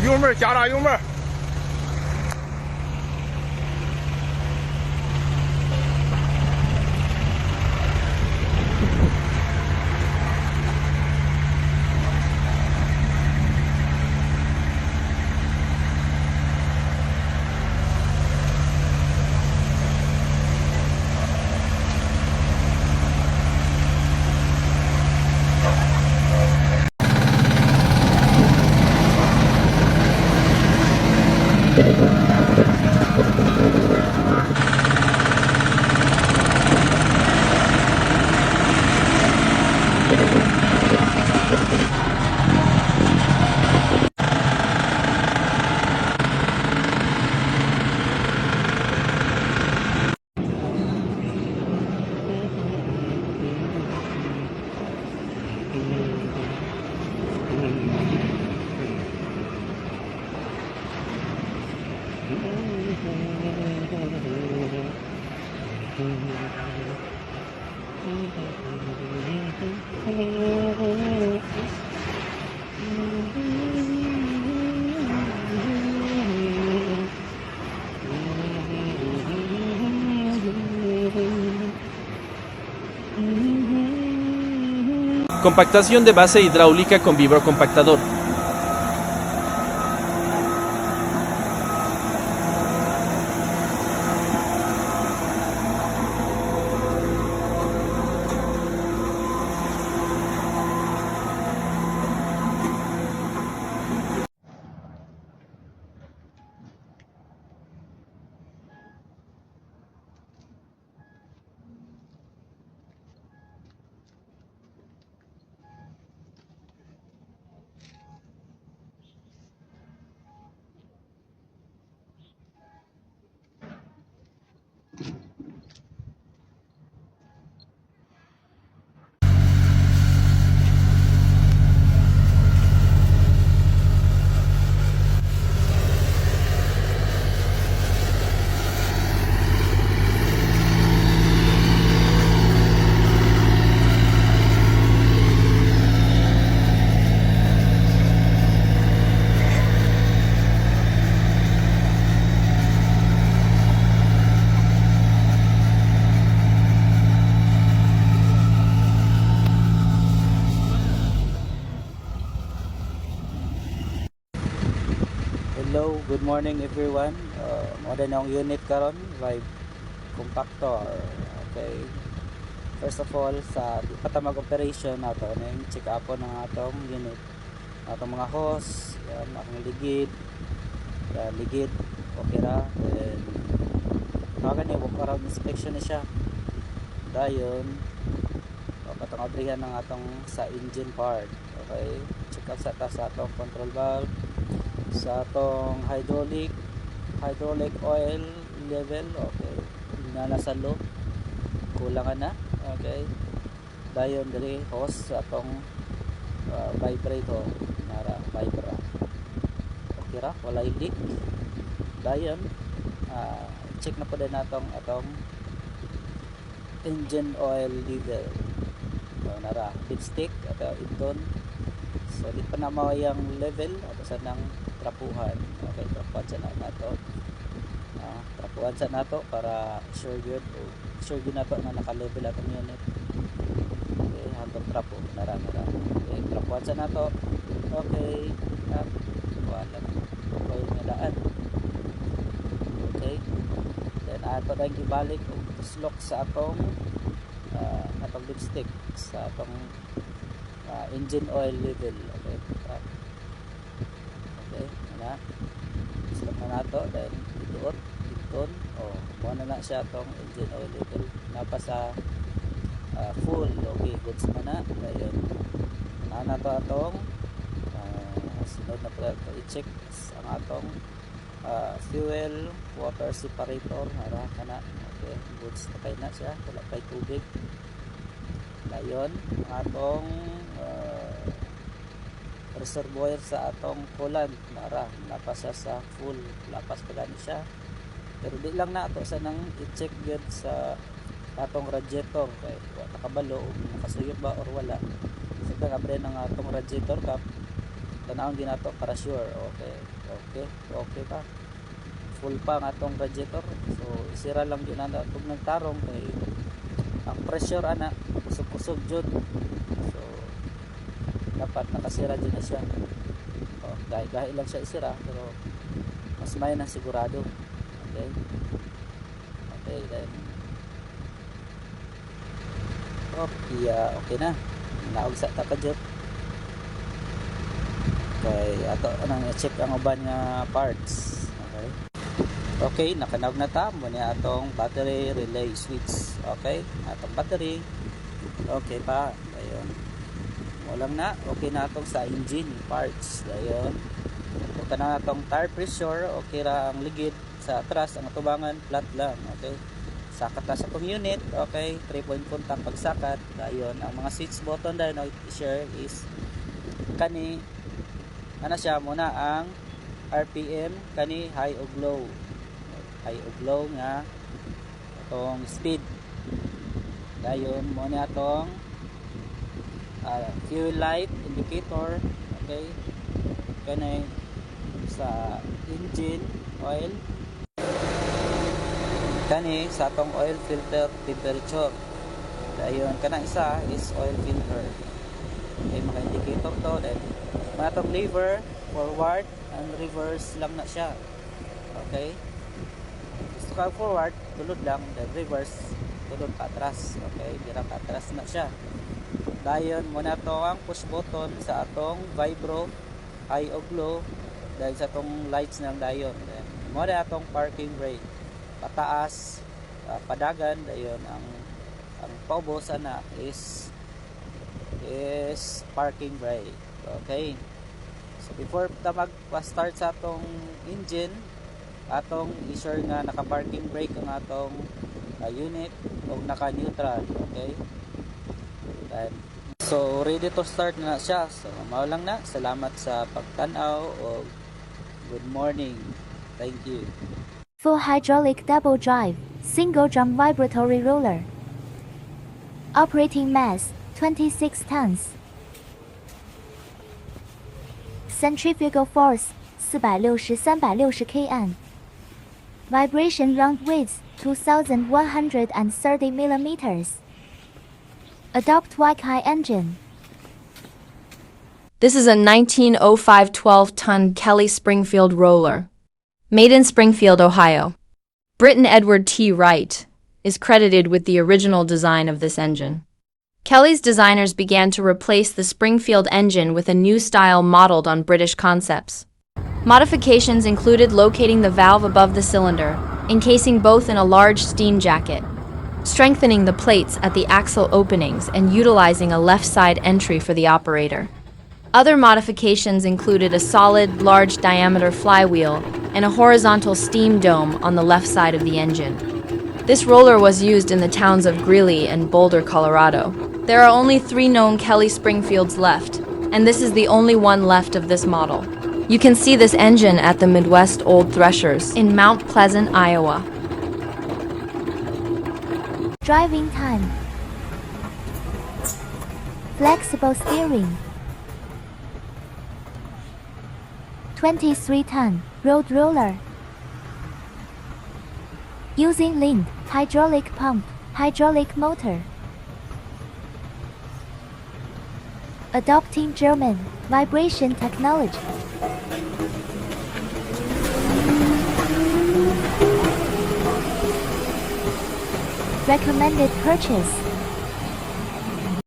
油门加大油门。Compactación de base hidráulica con vibrocompactador. Hello, good morning everyone. Modern ang unit karon, Vibe Compactor. Okay. First of all, sa di pa ta mag-operation nato ning check up ng atong unit. Atong mga hose, yan akong ligid. Yan ligid. Okay ra. Then ni walk around inspection na siya. Dayon patong abrihan ng atong sa engine part. Okay. Check up sa atong control valve, sa atong hydraulic oil level. Okay, na nasa low, kulangan na. Okay, dayon diri hose sa atong vibrator nara vibra. Okay ra, walay leak. Dayon check na po din natong atong engine oil level. Nara dipstick at iton. So di pa na mawayang level at sa nang trapuhan. Okay, trapuhan sa nato. Trapuhan sa nato para sure good nato na naka-level atong unit. Okay, hantong trapo nara. Okay, trapuhan sa nato. Okay, wala okay nga daan. Okay, then ato dahil ibalik og tuslok sa atong dipstick sa atong engine oil level. Okay, okay na tuslok na nato, then ituot iton mo na siya atong engine oil level napa sa full. Okay, goods na na. Dayon na to atong sunod na pala ito i-check ang atong fuel water separator nara kana. Okay, goods na kay na siya, wala kay tubig. Dayon ang atong reservoir sa atong coolant nara napasa sa full, lapas pa gani siya. Pero di lang na ato sa nang i-check gyud sa atong radiator kay nakabalo o nakasuyod ba or wala. So kabre ng atong radiator cap tanawon din nato para sure. Okay pa. Full pa nga tong radiator. So isira lang din na pag nagtarong kay ang pressure ana kusog jud. So dapat nakasira din na siya. Dahil lang siya isira pero mas may na sigurado. Okay then okay na naog sa takadjot. Okay ato anang i-check ang uban nga parts. Okay nakanaog na ta mo ni atong battery relay switch. Okay atong battery okay pa dayon walang na okay na atong sa engine parts dayon okay na atong tire pressure okay ra ang ligid sa atras ang atubangan flat lang. Okay sakat na sa tong unit. Okay 3-point contact pagsakat dayon ang mga switch button dayon i-share is kani ana siya muna ang RPM kani high o low nga atong speed dayon mo ni atong fuel light indicator. Okay kani sa engine oil kani sa atong oil filter temperature dayon kanang isa is oil filter. Okay mga indicator to then mga atong lever forward and reverse lang na siya. Okay gusto ka forward tulod lang then reverse tulod pa atras. Okay dira pa atras na siya. Dayon muna to ang push button sa atong vibro high o low dahil sa atong lights ng dayon. Then muna atong parking brake pataas padagan dayon ang paubos ana is parking brake. Okay so before ta magpa-start sa atong engine atong i-sure nga naka-parking brake ang atong unit o naka-neutral. Okay then so ready to start na siya. So mao lang na, salamat sa pagtan-aw o good morning, thank you. Full hydraulic double drive, single drum vibratory roller. Operating mass 26 tons. Centrifugal force 460-360 kN. Vibration round width 2130 millimeters. Adopt Weikai engine. This is a 1905 12-ton Kelly Springfield roller. Made in Springfield, Ohio. Britton Edward T. Wright is credited with the original design of this engine. Kelly's designers began to replace the Springfield engine with a new style modeled on British concepts. Modifications included locating the valve above the cylinder, encasing both in a large steam jacket, strengthening the plates at the axle openings, and utilizing a left side entry for the operator. Other modifications included a solid, large diameter flywheel and a horizontal steam dome on the left side of the engine. This roller was used in the towns of Greeley and Boulder, Colorado. There are only 3 known Kelly Springfields left, and this is the only one left of this model. You can see this engine at the Midwest Old Threshers in Mount Pleasant, Iowa. Driving time. Flexible steering. 23-ton road roller. Using linked hydraulic pump, hydraulic motor. Adopting German vibration technology. Recommended purchase.